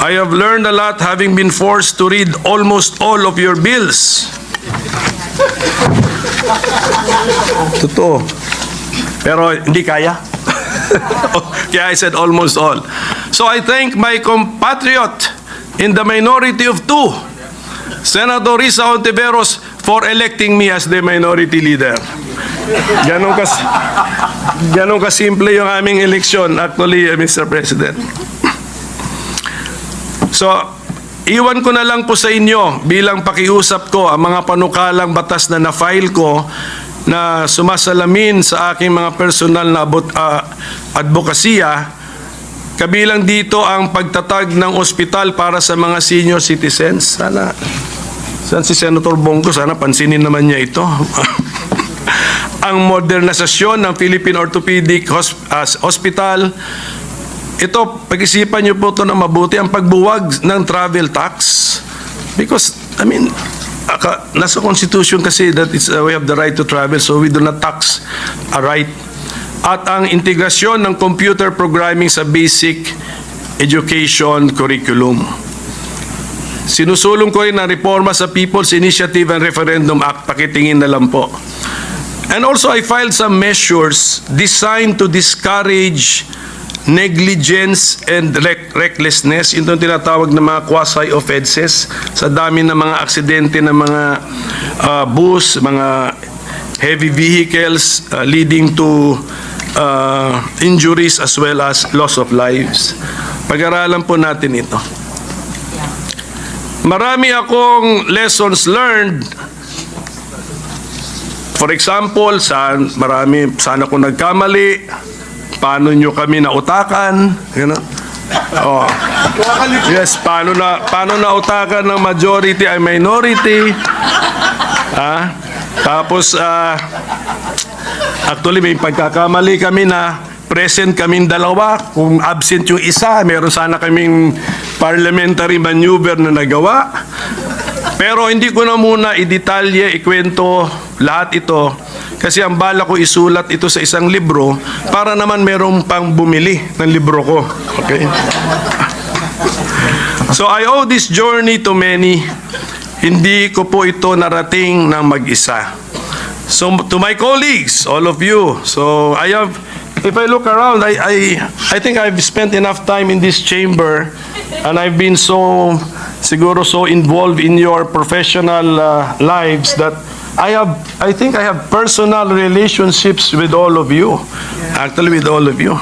I have learned a lot having been forced to read almost all of your bills. Totoo. Pero hindi kaya. Kaya I said almost all. So I thank my compatriot in the minority of two, Senator Risa Hontiveros, for electing me as the minority leader. Ganun kasimple yung aming eleksyon, actually, Mr. President. So, iwan ko na lang po sa inyo bilang pakiusap ko ang mga panukalang batas na na-file ko na sumasalamin sa aking mga personal na advokasya. Kabilang dito ang pagtatag ng ospital para sa mga senior citizens. Saan si Senator Bongo? Sana pansinin naman niya ito. Ang modernisasyon ng Philippine Orthopedic Hospital. Ito, pag-isipan niyo po ito na mabuti. Ang pagbuwag ng travel tax. Because, I mean, nasa Constitution kasi that we have the right to travel, so we do not tax a right. At ang integrasyon ng computer programming sa basic education curriculum. Sinusulong ko rin ang reforma sa People's Initiative and Referendum Act. Pakitingin na lang po. And also, I filed some measures designed to discourage negligence and recklessness. Ito yung tinatawag na mga quasi-offenses sa dami ng mga aksidente ng mga bus, mga heavy vehicles leading to injuries as well as loss of lives. Pag-aralan po natin ito. Marami akong lessons learned. For example, saan ako nagkamali, paano nyo kami nautakan, oh. Yes, paano nautakan ng majority ay minority. Tapos actually may pagkakamali kami na present kaming dalawa. Kung absent yung isa, meron sana kaming parliamentary maneuver na nagawa. Pero hindi ko na muna i-detalye, ikwento lahat ito kasi ang bala ko isulat ito sa isang libro para naman merong pang bumili ng libro ko. Okay? So I owe this journey to many. Hindi ko po ito narating ng mag-isa. So to my colleagues, all of you, so if I look around, I think I've spent enough time in this chamber and I've been siguro so involved in your professional lives that I think I have personal relationships with all of you. Actually, with all of you.